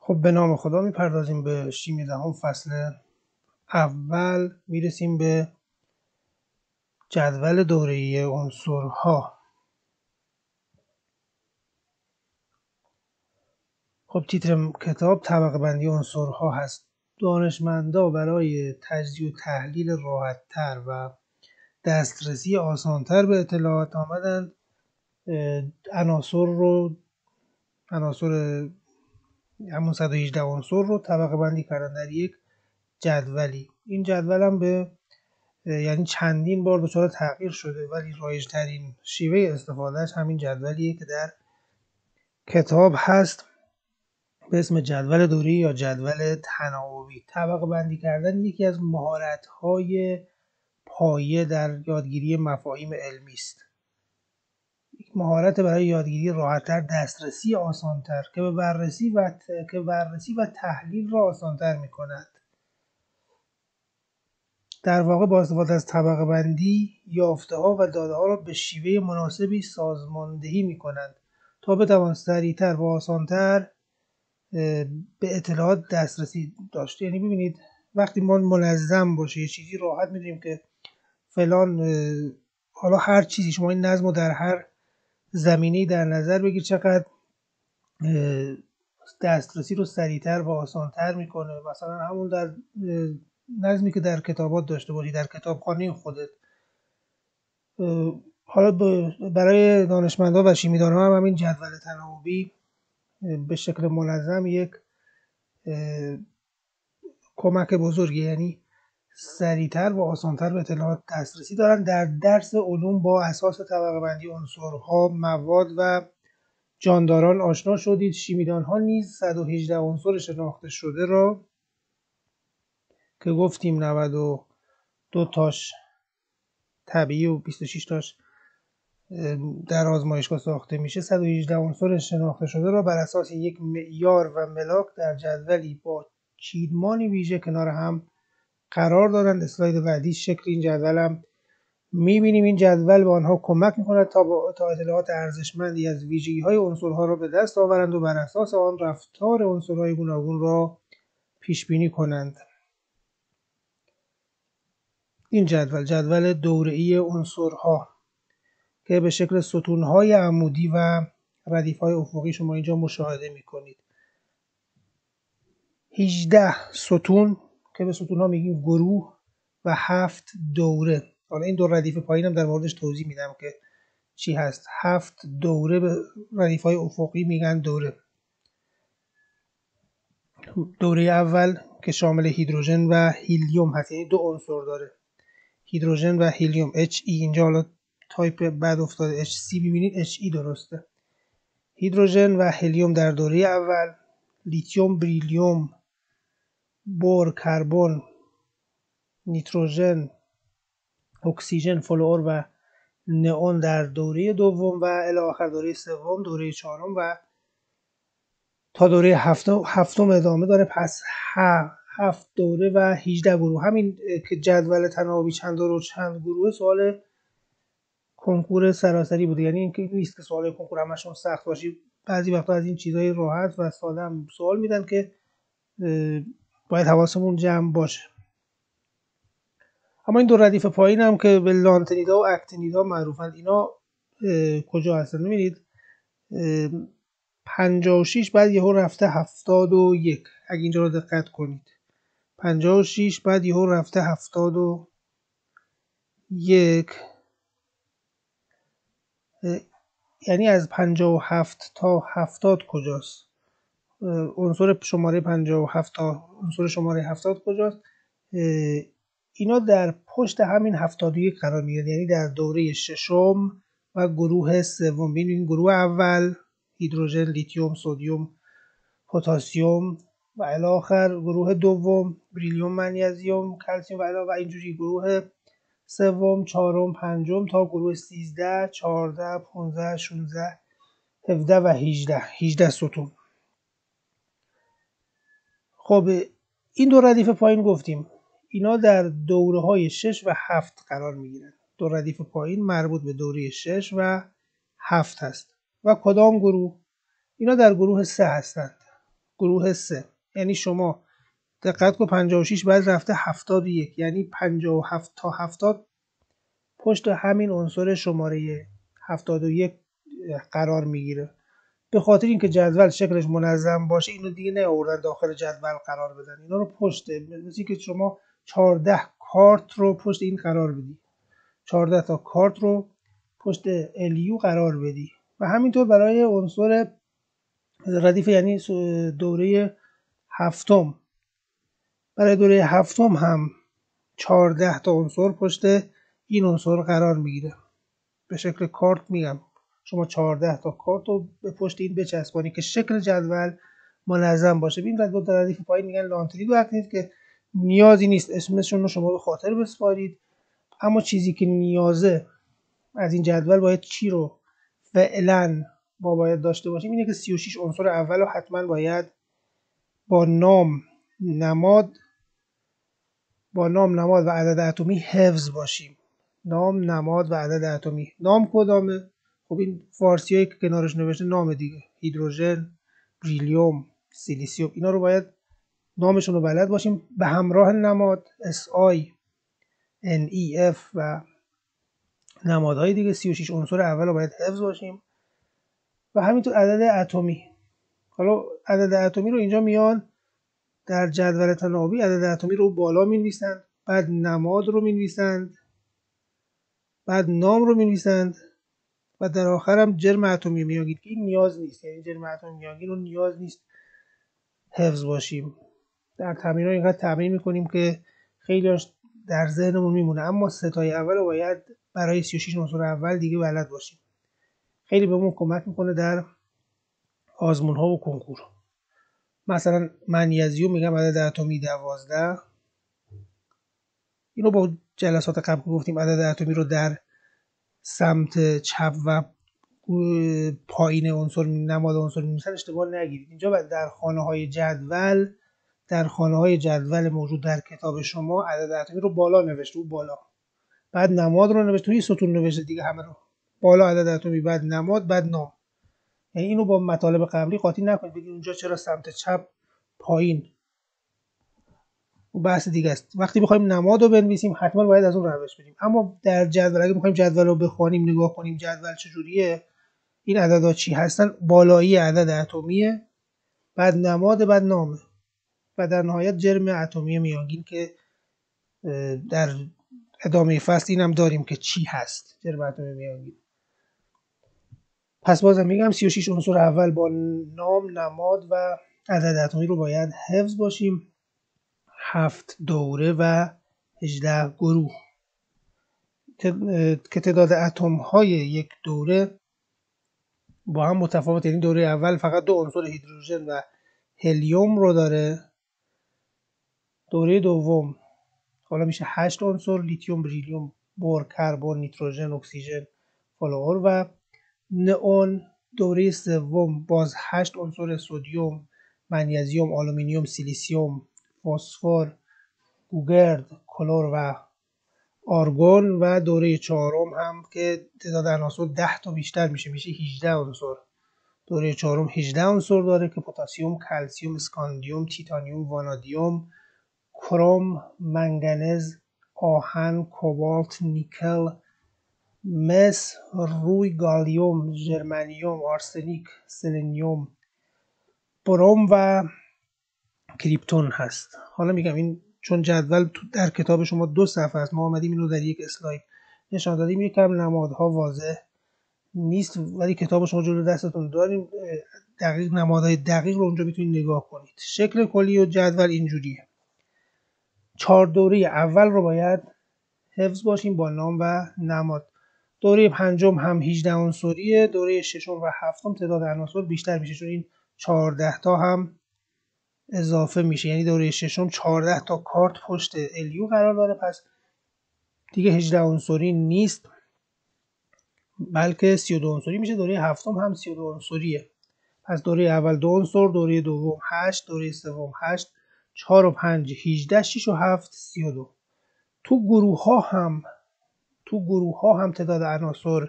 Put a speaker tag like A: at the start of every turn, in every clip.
A: خب به نام خدا میپردازیم به شیمی دهم فصل اول. میرسیم به جدول دوره‌ای عنصرها. خب تیتر کتاب طبقه بندی عنصرها هست. دانشمندا برای تجزیه و تحلیل راحت‌تر و دسترسی آسان‌تر به اطلاعات آمدند عناصر همون 118 عنصر رو طبقه بندی کردن در یک جدولی. این جدول هم یعنی چندین بار دچار تغییر شده، ولی رایج‌ترین شیوه استفادهش همین جدولیه که در کتاب هست به اسم جدول دوره‌ای یا جدول تناوبی. طبقه بندی کردن یکی از مهارت‌های پایه در یادگیری مفاهیم علمی است. یک مهارت برای یادگیری راحت‌تر، دسترسی آسان‌تر که بررسی و تحلیل را آسان‌تر می‌کند. در واقع با استفاده از طبقه بندی یافته‌ها و داده‌ها را به شیوه مناسبی سازماندهی می‌کنند تا بتوان سریعتر و آسانتر به اطلاعات دسترسی داشت. یعنی ببینید وقتی ما منظم باشه یه چیزی، راحت می‌دونیم که فلان حالا هر چیزی، شما این نظم رو در هر زمینه‌ای در نظر بگیر، چقدر دسترسی رو سریعتر و آسانتر میکنه. مثلا همون در نظمی که در کتابات داشته باشی، در کتابخانه خودت. حالا برای دانشمندان و شیمیدان‌ها هم همین جدول تناوبی به شکل منظم یک کمک بزرگی، یعنی سریعتر و آسانتر به اطلاعات دسترسی دارن. در درس علوم با اساس طبقه بندی عنصرها، مواد و جانداران آشنا شدید. شیمیدان‌ها نیز 118 عنصر شناخته شده را که گفتیم 92 تاش طبیعی و 26 تاش در آزمایشگاه ساخته میشه، 118 عنصر شناخته شده را بر اساس یک معیار و ملاک در جدولی با چیدمانی ویژه کنار هم قرار دارند. اسلاید بعدی شکل این جدول هم میبینیم. این جدول به آنها کمک میکند تا اطلاعات ارزشمندی از ویژگی‌های عنصرها را به دست آورند و بر اساس آن رفتار عنصرهای گوناگون را پیش بینی کنند. این جدول دوره‌ای عنصرها که به شکل ستون‌های عمودی و ردیف‌های افقی شما اینجا مشاهده می‌کنید. 18 ستون که به ستون‌ها میگیم گروه و 7 دوره. حالا این دو ردیف پایینم در موردش توضیح میدم که چی هست. 7 دوره به ردیف‌های افقی میگن دوره. دوره اول که شامل هیدروژن و هیلیوم هست، یعنی دو عنصر داره، هیدروژن و هیلیوم. He اینجا حالا تایپ بعد افتاده Hc، ببینید He درسته. هیدروژن و هلیوم در دوره اول، لیتیوم، بریلیوم، بور، کربن، نیتروژن، اکسیژن، فلور و نئون در دوره دوم و الی آخر دوره سوم، دوره چهارم و تا دوره هفتم ادامه داره. پس 7 دوره و 18 گروه. همین که جدول تناوبی چند دوره و چند گروه سوال کنکور سراسری بوده، یعنی اینکه نیست که سوال کنکور همشون سخت باشه. بعضی وقتا از این چیزهای راحت و ساده هم سوال میدن که باید حواسمون جمع باشه. اما این دو ردیف پایین هم که به لانتنیدا و اکتینیدا معروفند، اینا کجا هستن؟ ببینید 56 بعد یهو رفته 71. اگه اینجا رو دقت کنید 56 بعد یهو رفته 71، یعنی از 57 تا 70 کجاست؟ عنصر شماره 57 تا عنصر شماره 70 کجاست؟ اینا در پشت همین 71 قرار میگیرن، یعنی در دوره ششم و گروه سوم. ببینید گروه اول هیدروژن، لیتیوم، سدیم، پتاسیم و الی آخر. گروه دوم بریلیوم، منیزیم، کلسیم و الی و اینجوری. گروه سوم، چهارم، پنجم تا گروه 13، 14، 15، 16، 17 و 18 ستون. خب این دو ردیف پایین گفتیم اینا در دوره های 6 و 7 قرار می گیرن. دو ردیف پایین مربوط به دوره 6 و 7 هست. و کدام گروه؟ اینا در گروه 3 هستند. گروه 3. یعنی شما دقت کن 56 بعد رفته 71، یعنی 57 تا 70 پشت همین عنصر شماره 71 قرار میگیره. به خاطر اینکه جدول شکلش منظم باشه اینو دیگه نیاوردن داخل جدول قرار بدن، اینا رو پشت، مثل که شما 14 کارت رو پشت این قرار بدی، 14 تا کارت رو پشت الیو قرار بدی. و همینطور برای عنصر ردیف، یعنی دوره هفتم، برای دوره هفتم هم 14 تا عنصر پشت این عنصر قرار میگیره. به شکل کارت میگم، شما 14 تا کارت رو به پشت این بچسبانی که شکل جدول منظم باشه. ببین دو تا ردیف پایین میگن لانتری دو اکتیو که نیازی نیست اسمشون رو شما به خاطر بسپارید، اما چیزی که نیازه از این جدول باید چی رو فعلا ما باید داشته باشیم اینه که 36 عنصر اول رو حتما باید با نام، نماد و عدد اتمی حفظ باشیم. نام، نماد و عدد اتمی. نام کدامه؟ خب این فارسیایی که کنارش نوشته نام دیگه، هیدروژن، بریلیوم، سیلیسیوم، اینا رو باید نامشون رو بلد باشیم به همراه نماد SI، NEF و نمادهای دیگه. 36 عنصر اول رو باید حفظ باشیم و همینطور عدد اتمی. حالا عدد اتمی رو اینجا میان در جدول تناوبی عدد اتمی رو بالا می‌نویسند، بعد نماد رو می‌نویسند، بعد نام رو می‌نویسند و در آخر هم جرم اتمی میانگین که این نیاز نیست، یعنی جرم اتمی میانگین رو نیاز نیست حفظ باشیم. در تمرین‌ها اینقدر تمرین می‌کنیم که خیلی‌هاش در ذهنمون میمونه، اما ستای اول رو باید برای 36 عنصر اول دیگه بلد باشیم. خیلی بهمون کمک میکنه در آزمون‌ها و کنکور. مثلا منیزیم میگم عدد اتمی 12. اینو با جلسات قبل گفتیم عدد اتمی رو در سمت چپ و پایین عنصر نماد عنصر می‌نویسن، اشتباه نگیرید. اینجا در خانه‌های جدول موجود در کتاب شما عدد اتمی رو بالا نوشته، بالا، بعد نماد رو نوشته، توی ستون نوشته دیگه، همه رو بالا عدد اتمی، بعد نماد، بعد نام. یعنی اینو با مطالب قبلی قاطی نکنید بگید اونجا چرا سمت چپ پایین، و بحث دیگه است. وقتی بخوایم نماد رو بنویسیم حتما باید از اون روش بریم. اما در جدول اگه بخوایم جدول رو بخوانیم، نگاه کنیم جدول چجوریه، این عددا چی هستن، بالایی عدد اتمیه، بعد نماد، بعد نامه و در نهایت جرم اتمی میانگین که در ادامه فصل اینم داریم که چی هست جرم اتمی میانگین. پس بازم میگم 36 عنصر اول با نام، نماد و عدد اتمی رو باید حفظ باشیم. 7 دوره و 18 گروه که تعداد اتم های یک دوره با هم متفاوت، یعنی دوره اول فقط 2 عنصر هیدروژن و هلیوم رو داره، دوره دوم حالا میشه 8 عنصر لیتیوم، بریلیوم، بور، کربن، نیتروژن، اکسیژن، فلور و نئون. دوره سوم باز 8 عنصر سدیم، منیزیم، آلومینیوم، سیلیسیوم، فسفر، گوگرد، کلور و آرگون و دوره چهارم هم که تعداد عناصر 10 تا بیشتر میشه 18 عنصر. دوره چهارم 18 عنصر داره که پتاسیم، کلسیم، اسکاندیوم، تیتانیوم، وانادیم، کروم، منگنز، آهن، کوبالت، نیکل، مس، روی، گالیوم، ژرمنیوم، آرسنیک، سلنیوم، بروم و کریپتون هست. حالا میگم این چون جدول در کتاب شما 2 صفحه است، ما آمدیم اینو در یک اسلاید نشان دادیم، یکم نمادها واضح نیست ولی کتاب شما جلو دستتون داریم، دقیق نمادهای دقیق رو اونجا میتونید نگاه کنید. شکل کلی و جدول اینجوریه. 4 دوره اول رو باید حفظ باشیم با نام و نماد. دوره پنجم هم 18 عنصریه، دوره ششم و هفتم تعداد عناصر بیشتر میشه چون این 14 تا هم اضافه میشه، یعنی دوره ششم 14 تا کارت پشت الیو قرار داره، پس دیگه 18 عنصری نیست بلکه 32 عنصری میشه. دوره هفتم هم 32 عنصریه، پس دوره اول 2 عنصر، دوره دوم 8، دوره سوم 8، 4 و 5 18، 6 و 7 32. تو گروه ها هم تعداد عناصر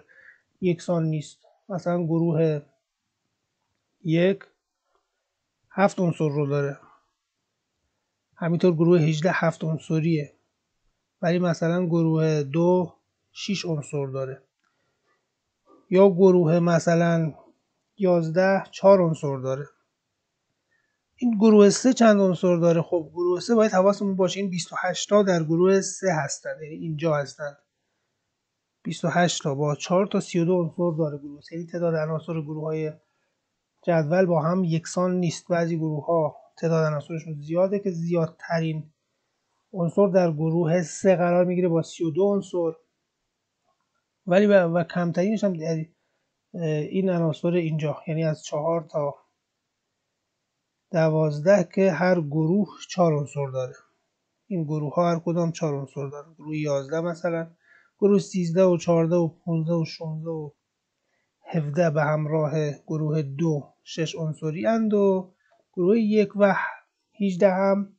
A: یکسان نیست. مثلا گروه 1 7 عنصر رو داره. همینطور گروه 18 7 عنصریه، ولی مثلا گروه 2 6 عنصر داره. یا گروه مثلا 11 4 عنصر داره. این گروه 3 چند عنصر داره؟ خب گروه 3 باید حواسمون باشه این 28 تا در گروه 3 هستن، یعنی اینجا هستن. 28 تا با 4 تا 32 عنصر داره گروه 3. یعنی تعداد عناصر گروه‌های جدول با هم یکسان نیست. بعضی گروه‌ها تعداد عناصرشون زیاده که زیادترین عنصر در گروه 3 قرار میگیره با 32 عنصر، ولی و کمترینش هم این عناصر اینجا، یعنی از 4 تا 12 که هر گروه 4 عنصر داره. این گروه ها هر کدام 4 عنصر داره. گروه 11 مثلا، گروه 13 و 14 و 15 و 16 و 17 به همراه گروه 2 6 عنصری اند و گروه 1 و 18 هم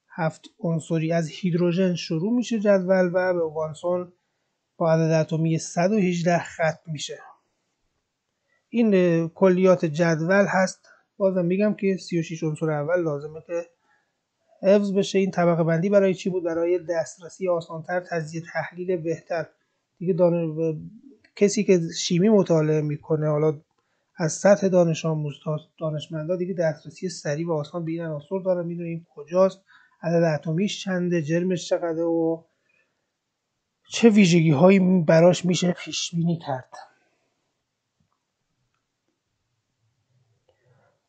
A: 7 عنصری. از هیدروژن شروع میشه جدول و به اوگانسون با عدد اتمی 118 ختم میشه. این کلیات جدول هست. بازم میگم که 36 عنصر اول لازمه که حفظ بشه. این طبقه بندی برای چی بود؟ برای دسترسی آسانتر، تجزیه تحلیل بهتر. دیگه کسی که شیمی مطالعه میکنه، حالا از سطح دانش آموز تا دانشمندا، دیگه دسترسی سریع و آسان به این عناصر داره، میدونیم کجاست، عدد اتمیش چنده، جرمش چقدره و چه ویژگی هایی براش میشه پیش بینی کرد.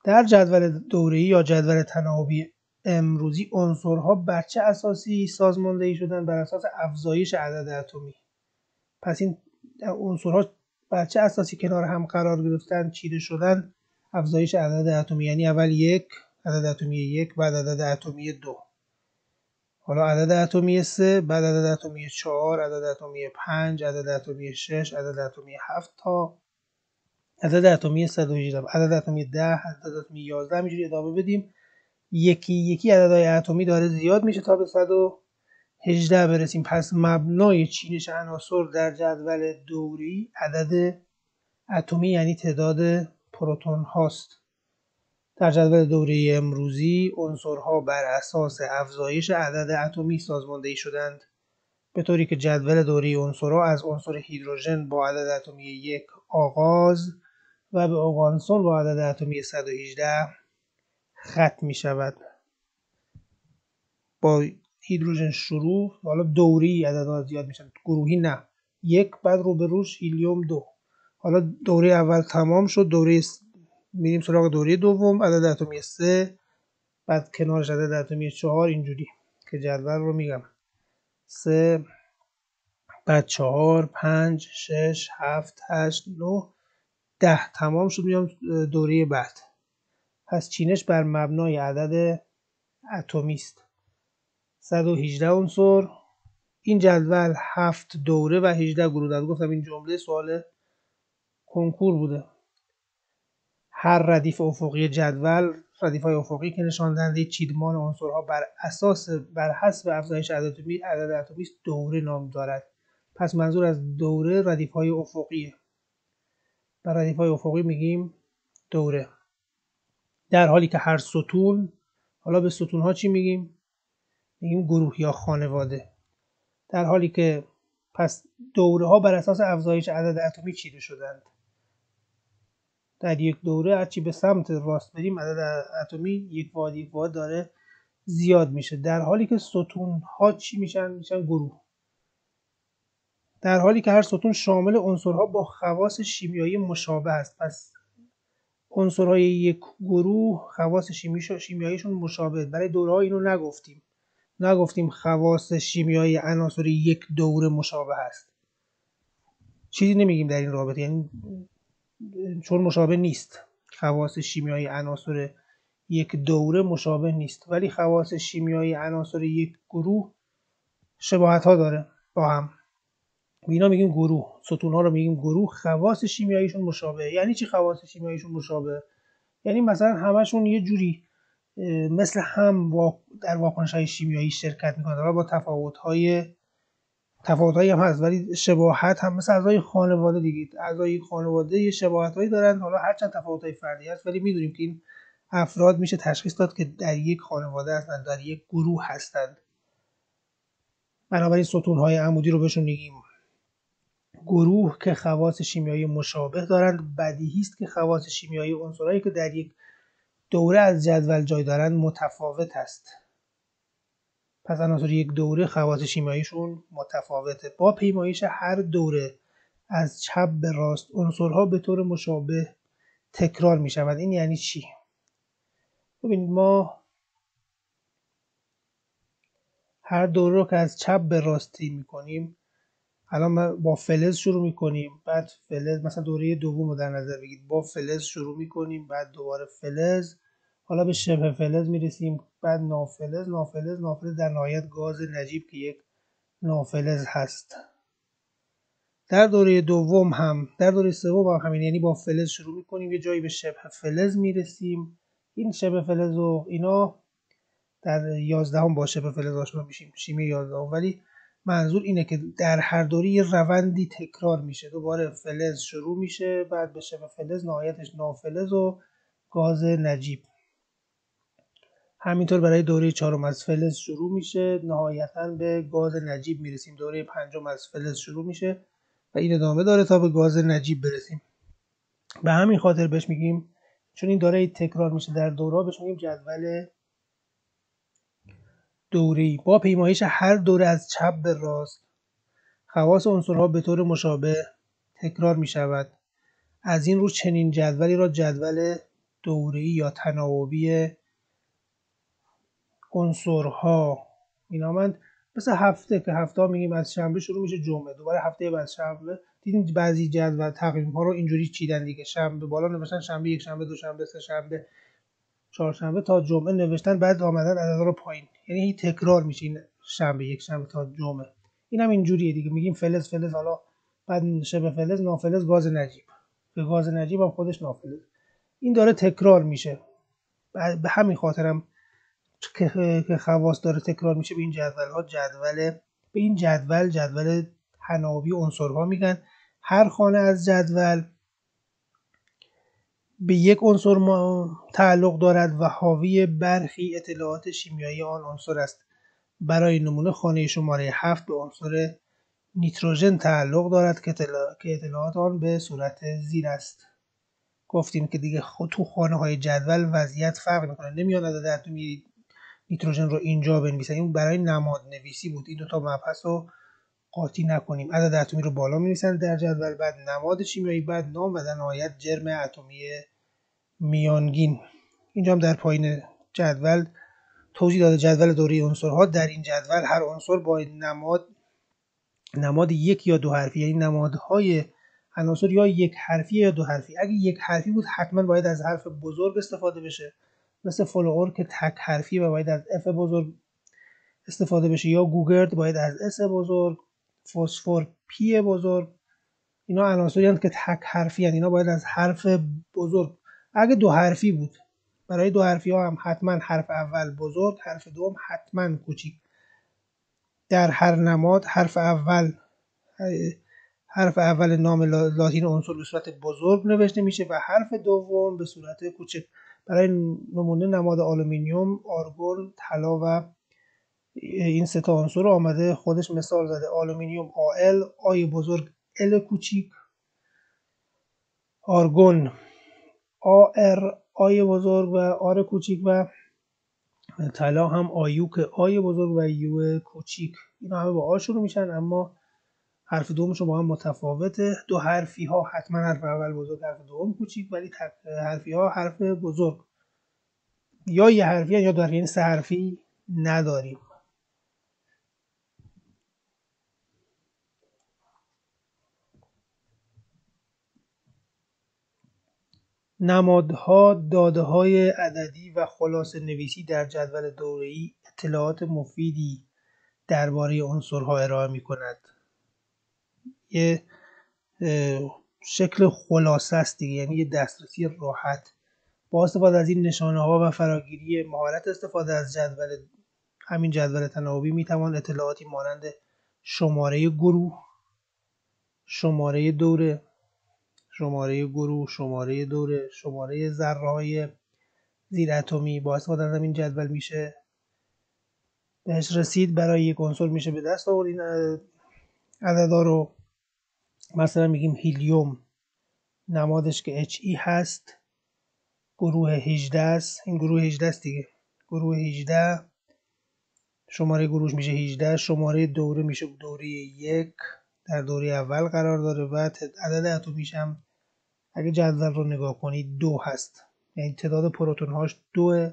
A: در جدول دوره‌ای یا جدول تناوبی امروزی عنصرها بر چه اساسی سازماندهی شدن؟ بر اساس افزایش عدد اتمی. پس این عنصرها بر چه اساسی کنار هم قرار گرفتن، چیده شدن؟ افزایش عدد اتمی. یعنی اول 1 عدد اتمی 1، بعد عدد اتمی 2، حالا عدد اتمی 3، بعد عدد اتمی 4، عدد اتمی 5، عدد اتمی 6، عدد اتمی 7 تا عدد اتمی 118، عدد اتمی 10، عدد اتمی 11. همینجوری ادامه بدیم. یکی یکی عددهای اتمی داره زیاد میشه تا به 118 برسیم. پس مبنای چینش عناصر در جدول دوره‌ای عدد اتمی، یعنی تعداد پروتون هاست. در جدول دوره‌ای امروزی عنصرها بر اساس افزایش عدد اتمی سازماندهی شدند، به طوری که جدول دوره‌ای عنصرها از عنصر هیدروژن با عدد اتمی 1 آغاز و به اوگانسون با عدد اتمی 118 ختم می شود. با هیدروژن شروع، حالا دوره‌ای عددها زیاد میشن، گروهی نه. 1 بعد روبروش هیلیوم 2. حالا دوره اول تمام شد، میریم سراغ دوره دوم، عدد اتمی 3، بعد کنارش عدد اتمی 4، اینجوری که جدول رو میگم. 3 بعد 4 5 6 7 8 9 10 تمام شد، میام دوره بعد. پس چینش بر مبنای عدد اتمی است. 118 عنصر. این جدول 7 دوره و 18 گروه داد. گفتم این جمله سوال کنکور بوده. هر ردیف افقی جدول، ردیف‌های افقی که نشان دهنده چیدمان عنصرها بر حسب افزایش عدد اتمی است، دوره نام دارد. پس منظور از دوره ردیف‌های افقیه. بر ردیف‌های افقی میگیم دوره. در حالی که هر ستون، حالا به ستون‌ها چی میگیم؟ میگیم گروه یا خانواده. در حالی که پس دوره‌ها بر اساس افزایش عدد اتمی چیده شدند. در یک دوره هرچی به سمت راست بریم عدد اتمی یک واحد داره زیاد میشه. در حالی که ستون ها چی میشن گروه. در حالی که هر ستون شامل عنصرها با خواص شیمیایی مشابه است. پس عنصرهای یک گروه خواص شیمیاییشون مشابه. برای دوره ها اینو نگفتیم خواص شیمیایی عناصر یک دوره مشابه است. چیزی نمیگیم در این رابطه، یعنی چون مشابه نیست. خواص شیمیایی عناصر یک دوره مشابه نیست، ولی خواص شیمیایی عناصر یک گروه شباهت ها داره با هم. اینا میگیم گروه. ستون ها رو میگیم گروه، خواص شیمیاییشون مشابه. یعنی چی خواص شیمیاییشون مشابه؟ یعنی مثلا همشون یه جوری مثل هم در واکنش های شیمیایی شرکت میکنن، حالا با تفاوت‌هایی هم هست، ولی شباهت هم مثل اعضای خانواده دیگه. اعضای خانواده یه شباهت‌هایی دارن، حالا هرچند تفاوت‌های فردی هست، ولی میدونیم که این افراد میشه تشخیص داد که در یک خانواده هستند، در یک گروه هستند. بنابراین ستونهای عمودی رو بهشون میگیم گروه که خواص شیمیایی مشابه دارند. بدیهی است که خواص شیمیایی عنصرهایی که در یک دوره از جدول جای دارند متفاوت است. پس عناصر یک دوره خواص شیمیاییشون متفاوته. با پیمایش هر دوره از چپ به راست عنصرها به طور مشابه تکرار می شود. این یعنی چی؟ ببینید ما هر دوره رو که از چپ به راست طی می‌کنیم، الان ما با فلز شروع می‌کنیم، بعد فلز، مثلا دوره دوم رو در نظر بگیرید، با فلز شروع می‌کنیم، بعد دوباره فلز، حالا به شبه فلز میرسیم، بعد نافلز، نافلز، نافلز، در نهایت گاز نجیب که یک نافلز هست. در دوره دوم هم، در دوره سوم هم همین، یعنی با فلز شروع می‌کنیم، یه جایی به شبه فلز میرسیم، این شبه فلز و اینا در 11 با شبه فلز آشنا میشیم، شیمی 11. ولی منظور اینه که در هر دوره یه روندی تکرار میشه، دوباره فلز شروع میشه، بعد به شبه فلز، نهایتش نافلز و گاز نجیب. همینطور برای دوره چهارم از فلز شروع میشه، نهایتا به گاز نجیب میرسیم. دوره پنجم از فلز شروع میشه و این ادامه داره تا به گاز نجیب برسیم. به همین خاطر بهش میگیم، چون این داره تکرار میشه در دوره، بهش میگیم جدول دوره‌ای. با پیمایش هر دوره از چپ به راست خواص عنصرها به طور مشابه تکرار می شود. از این رو چنین جدولی را جدول دوره‌ای یا تناوبی عنصرها مینامند. مثل هفته که هفته ها میگیم از شنبه شروع میشه جمعه، دوباره هفته بعد شنبه. دیدین بعضی جدول تقویم ها رو اینجوری چیدن دیگه، شنبه بالا نوشتن شنبه، یک شنبه، دو شنبه، سه شنبه، چهارشنبه تا جمعه نوشتن، بعد آمدن عددا رو پایین، یعنی این تکرار میشه، این شنبه، یک شنبه تا جمعه. اینم اینجوریه دیگه، میگیم فلز فلز، حالا بعد شبه فلز، نافلز، گاز نجیب، به گاز نجیب هم خودش نافلز. این داره تکرار میشه. به همین خاطرم که خواص داره تکرار میشه، به این جدول ها به این جدول تناوبی عنصرها میگن. هر خانه از جدول به یک عنصر تعلق دارد و حاوی برخی اطلاعات شیمیایی آن عنصر است. برای نمونه خانه شماره 7 به عنصر نیتروژن تعلق دارد که اطلاعات آن به صورت زیر است. گفتیم که دیگه تو خانه های جدول وضعیت فرق میکنه، نمیان عدد اتمی نیتروژن رو اینجا بنویسن، این برای نماد نویسی بود. این دو تا مبحث رو قاطی نکنیم. عدد اتمی رو بالا می‌نویسن در جدول، بعد نماد شیمیایی، بعد نام و در نهایت جرم اتمی میانگین. اینجا هم در پایین جدول توضیح داده جدول دوره عنصرها. در این جدول هر عنصر با نماد یک یا دو حرفی، یعنی نمادهای عناصر یا یک حرفی یا دو حرفی. اگه یک حرفی بود حتما باید از حرف بزرگ استفاده بشه، مثل فلور که تک حرفی و باید از اف بزرگ استفاده بشه، یا گوگرد باید از اس بزرگ، فسفر پی بزرگ. اینا عناصری هستند که تک حرفی هستند، اینا باید از حرف بزرگ. اگه دو حرفی بود، برای دو حرفی ها هم حتما حرف اول بزرگ، حرف دوم حتما کوچیک. در هر نماد حرف اول نام لاتین عنصر به صورت بزرگ نوشته میشه و حرف دوم به صورت کوچک. برای نمونه نماد آلومینیوم، آرگون، طلا و این سه تا عنصر رو آمده خودش مثال زده. آلومینیوم آل، آی بزرگ ال کوچیک، آرگون آر، آی بزرگ و آر کوچیک، و طلا هم آیو که آی بزرگ و یو کوچیک. اینا همه با آ شروع میشن، اما حرف دومشون با هم متفاوته. دو حرفی ها حتما حرف اول بزرگ، حرف دوم کوچیک، ولی حرفی ها حرف بزرگ یا یه حرفی یا دو حرفی، یعنی سه حرفی نداریم. نمادها، داده‌های عددی و خلاصه‌نویسی در جدول دوره‌ای اطلاعات مفیدی درباره عنصرها ارائه می‌کند. یه شکل خلاصه است دیگه، یعنی یه دسترسی راحت. با استفاده از این نشانه‌ها و فراگیری مهارت استفاده از همین جدول تناوبی می‌توان اطلاعاتی مانند شماره گروه، شماره دوره، شماره ذره‌های زیر اتمی با استفاده از این جدول میشه بهش رسید. برای یک عنصر میشه به دست آورد این عددا رو. مثلا میگیم هیلیوم نمادش که He هست، گروه 18 است، این گروه 18 است دیگه، گروه 18 شماره گروهش میشه 18، شماره دوره میشه دوره 1، در دوره اول قرار داره و عدد اتمیش هم اگه جدول رو نگاه کنید 2 هست، یعنی تعداد پروتون هاش 2،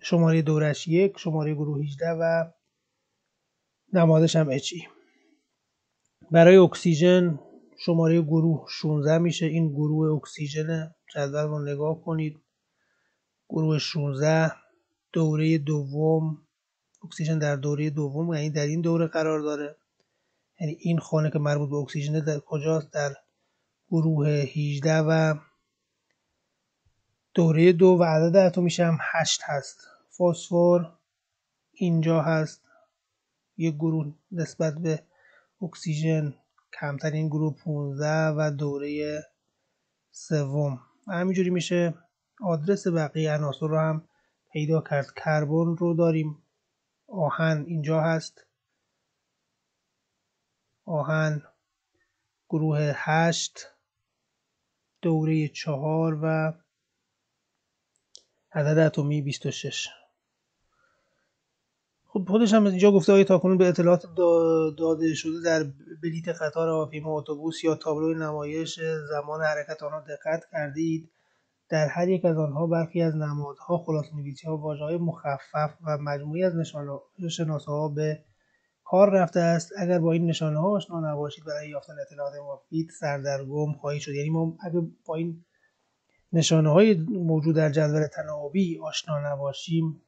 A: شماره دورش 1، شماره گروه 18 و نمادش هم He. برای اکسیژن شماره گروه 16 میشه، این گروه اکسیژن، جدول رو نگاه کنید گروه 16 دوره دوم، اکسیژن در دوره دوم یعنی در این دوره قرار داره، یعنی این خانه که مربوط به اکسیژن در کجاست؟ در گروه 18 و دوره 2 و عدد اتمیش هم 8 هست. فسفر اینجا هست، یک گروه نسبت به اکسیژن کمترین گروه 15 و دوره سوم و همینجوری میشه آدرس بقیه عناصر رو هم پیدا کرد. کربن رو داریم، آهن اینجا هست، آهن گروه 8 دوره 4 و عدد اتمی 26. خب خودش هم اینجا گفته آیا تاکنون به اطلاعات داده شده در بلیت قطار هواپیما، اتوبوس یا تابلو نمایش زمان حرکت آنها دقت کردید؟ در هر یک از آنها برخی از نمادها، خلاصه‌نویسی‌ها، واژه‌های مخفف و مجموعی از شناسه‌ها به کار رفته است. اگر با این نشانه‌ها آشنا نباشید برای یافتن اطلاعات مفید سردرگم خواهید شد. یعنی ما اگر با این نشانه‌های موجود در جدول تناوبی آشنا نباشیم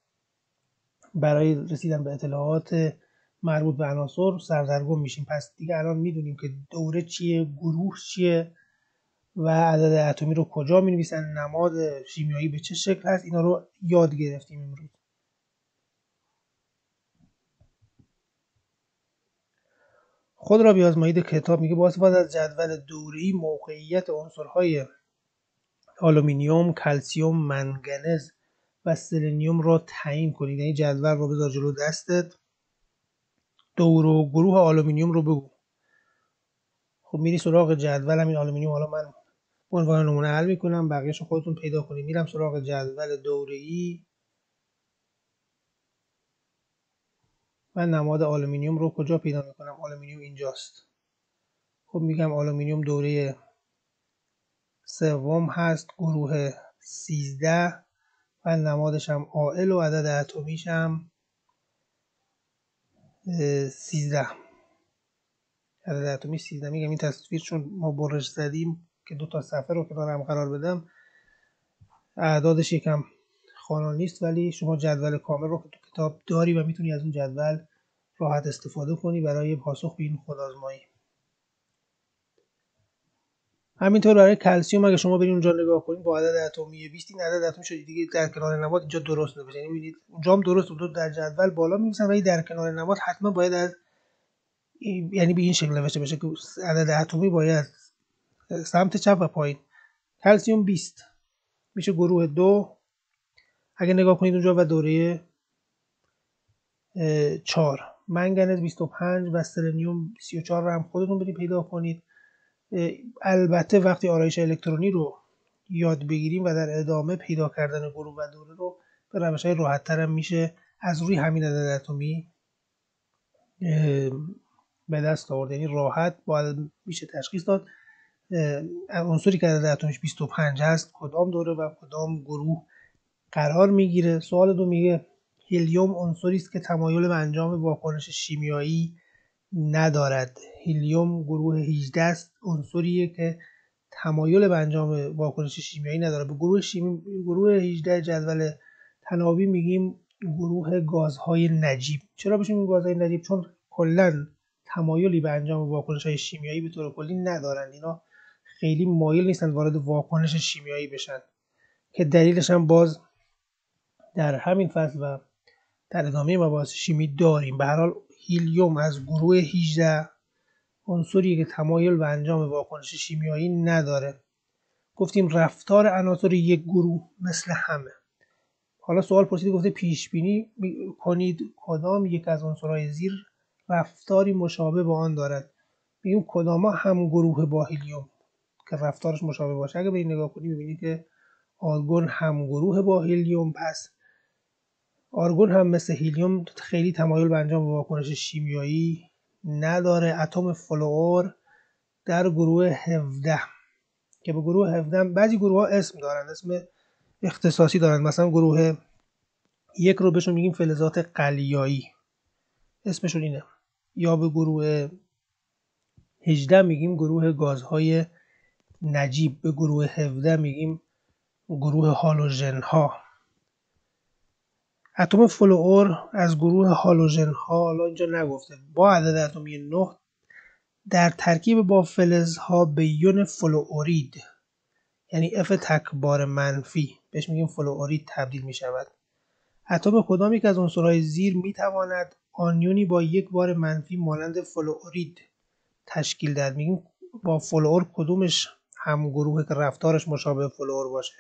A: برای رسیدن به اطلاعات مربوط به عناصر سردرگم میشیم. پس دیگه الان میدونیم که دوره چیه، گروه چیه و عدد اتمی رو کجا می‌نویسن، نماد شیمیایی به چه شکل هست، اینا رو یاد گرفتیم امروز. خود را بیازمایید کتاب میگه با استفاده از جدول دوره‌ای موقعیت عنصرهای آلومینیوم، کلسیم، منگنز و سلنیوم را تعیین کنید. یعنی جدول رو بذار جلو دستت، دور و گروه آلومینیوم رو بگو. خب میری سراغ جدول همین آلومینیوم، حالا من به عنوان نمونه حل میکنم، بقیه‌شو خودتون پیدا کنید. میرم سراغ جدول دوره‌ای، من نماد آلومینیوم رو کجا پیدا میکنم؟ آلومینیوم اینجاست. خب میگم آلومینیوم دوره سوم هست، گروه 13 و نمادش هم آل و عدد اتمیش هم 13. عدد اتمی 13. میگم این تصویر چون ما برش زدیم که دو تا صفحه رو کنار هم قرار بدم اعدادش یکم خوانا نیست، ولی شما جدول کامل رو که تو کتاب داری و میتونی از اون جدول راحت استفاده کنی برای پاسخ به این خودآزمایی. همینطور برای کلسیم اگه شما برید اونجا نگاه کنید با عدد اتمی 20 این عدد اتمی شده دیگه در کنار نماد اینجا درست نوشته. یعنی ببینید اونجا هم درست بود در جدول بالا می‌نویسن ولی در کنار نماد حتما باید از یعنی به این شکل نوشته بشه که عدد اتمی باید سمت چپ و پایین. کلسیم 20 میشه گروه 2 اگه نگاه کنید اونجا و دوره 4. منگنز 25 و سلنیوم 34 رو هم خودتون برید پیدا کنید. البته وقتی آرایش الکترونی رو یاد بگیریم و در ادامه پیدا کردن گروه و دوره رو به روش‌های راحت‌تر هم میشه از روی همین عدد اتمی به دست آورد. یعنی راحت میشه تشخیص داد عنصری که عدد اتمیش 25 هست کدام دوره و کدام گروه قرار میگیره. سوال دو میگه هیلیوم عنصری است که تمایل به انجام واکنش شیمیایی ندارد. هیلیوم گروه 18 است، عنصریه که تمایل به انجام واکنش شیمیایی نداره. به گروه 18 جدول تناوبی میگیم گروه گازهای نجیب. چرا بهش میگیم گازهای نجیب؟ چون کلا تمایلی به انجام واکنش‌های شیمیایی به طور کلی ندارن، اینا خیلی مایل نیستن وارد واکنش شیمیایی بشن که دلیلش هم باز در همین فصل و در ادامه مباحث شیمی داریم. به هر حال هیلیوم از گروه 18 عنصریه که تمایل به انجام واکنش شیمیایی نداره. گفتیم رفتار عناصر یک گروه مثل همه. حالا سوال پرسید گفته پیش بینی کنید کدام یک از عنصرهای زیر رفتاری مشابه با آن دارد. میگیم کداما هم گروه با هلیوم که رفتارش مشابه باشه. اگه به این نگاه کنیم می‌بینید که آرگون هم گروه با هلیوم، پس آرگون هم مثل هلیوم خیلی تمایل به انجام واکنش شیمیایی نداره. اتم فلور در گروه 17 که به گروه 17 بعضی گروه ها اسم دارن، اسم اختصاصی دارن. مثلا گروه 1 رو بهشون میگیم فلزات قلیایی، اسمشون اینه. یا به گروه 18 میگیم گروه گازهای نجیب، به گروه 17 میگیم گروه هالوژن ها. اتم فلور از گروه هالوژن ها، حالا اینجا نگفته، با عدد اتمی 9 در ترکیب با فلزها به یون فلورید یعنی F تک بار منفی بهش میگیم فلورید تبدیل می شود. اتم کدام یک از عنصرهای زیر می تواند آنیونی با یک بار منفی مانند فلورید تشکیل دهد؟ میگیم با فلور کدومش هم گروهه که رفتارش مشابه فلور باشه.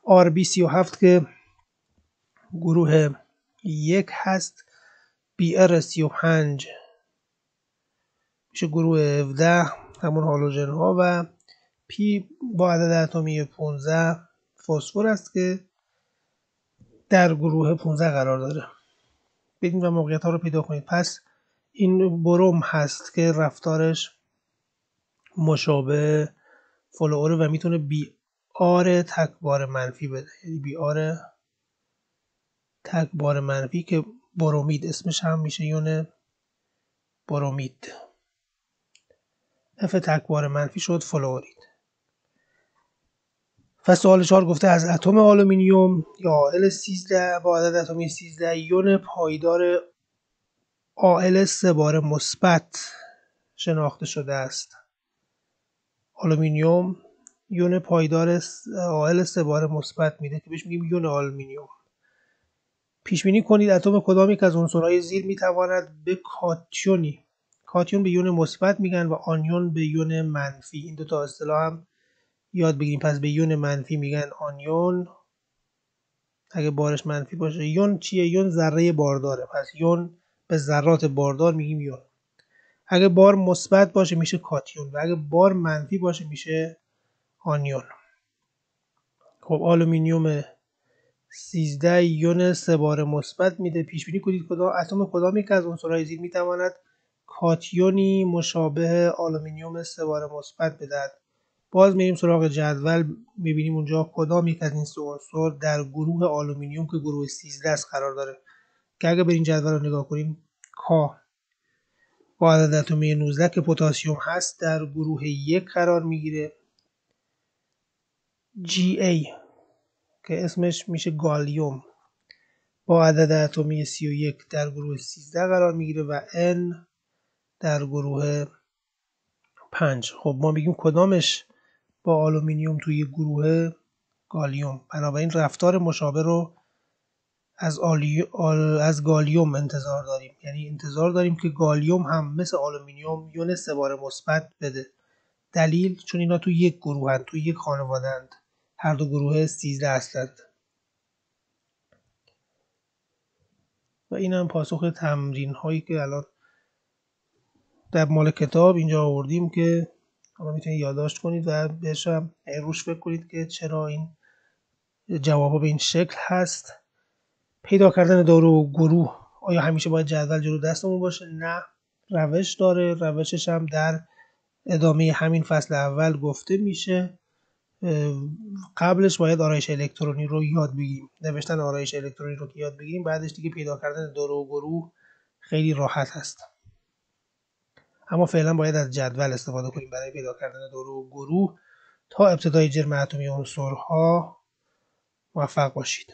A: RB37 که گروه 1 هست، BR35 میشه گروه 17 همون هالوژن ها و P با عدد اتمی 15 فسفر است که در گروه 15 قرار داره. برید و موقعیت ها رو پیدا کنید. پس این بروم هست که رفتارش مشابه فلوره و میتونه بی آر تک بار منفی بده، یعنی بی آر تک بار منفی که برومید اسمش هم میشه یون برومید. F تک بار منفی شد فلورید. و سوال 4 گفته از اتم آلومینیوم یا Al13 با عدد اتمی 13 یون پایدار Al 3 بار مثبت شناخته شده است. آلومینیوم یون پایدار Al 3 بار مثبت میده که بهش میگیم یون آلومینیوم. پیش بینی کنید اتم کدام یک از عنصرهای زیر میتواند به کاتیون به یون مثبت میگن و آنیون به یون منفی. این دو تا اصطلاح هم یاد بگیریم. پس به یون منفی میگن آنیون اگه بارش منفی باشه. یون چیه؟ یون ذره بارداره، پس یون به ذرات باردار میگیم یون. اگه بار مثبت باشه میشه کاتیون و اگه بار منفی باشه میشه آنیون. خب آلومینیوم 13 یون 3 بار مثبت میده. پیش بینی کنید اتم کدام یک از عنصرهای زیر میتواند کاتیونی مشابه آلومینیوم 3 بار مثبت بدهد. باز میریم سراغ جدول، میبینیم اونجا کدام یک از این سه عنصر در گروه آلومینیوم که گروه 13 است قرار داره. که اگه بریم جدول رو نگاه کنیم، K با عدد اتمی 19 که پتاسیم هست در گروه 1 قرار میگیره. Ga که اسمش میشه گالیوم با عدد اتمی 31 در گروه 13 قرار میگیره و N در گروه 5. خب ما میگیم کدامش با آلومینیوم توی گروه گالیوم. بنابراین رفتار مشابه رو از گالیوم انتظار داریم، یعنی انتظار داریم که گالیوم هم مثل آلومینیوم یون 3 بار مثبت بده. دلیل چون اینا توی یک گروه هستند، توی یک خانواده اند، هر دو گروه 13 هستند. و این هم پاسخ تمرین هایی که الان در مال کتاب اینجا آوردیم که حالا میتونید یادداشت کنید و بهش هم روش فکر کنید که چرا این جوابا به این شکل هست. پیدا کردن دارو و گروه آیا همیشه باید جدول جلو دستمون باشه؟ نه، روش داره. روشش هم در ادامه همین فصل اول گفته میشه. قبلش باید آرایش الکترونی رو یاد بگیریم. نوشتن آرایش الکترونی رو که یاد بگیریم، بعدش دیگه پیدا کردن دارو و گروه خیلی راحت هست. اما فعلا باید از جدول استفاده کنیم برای پیدا کردن دارو و گروه. تا ابتدای جرم اتمی عنصرها موفق باشید.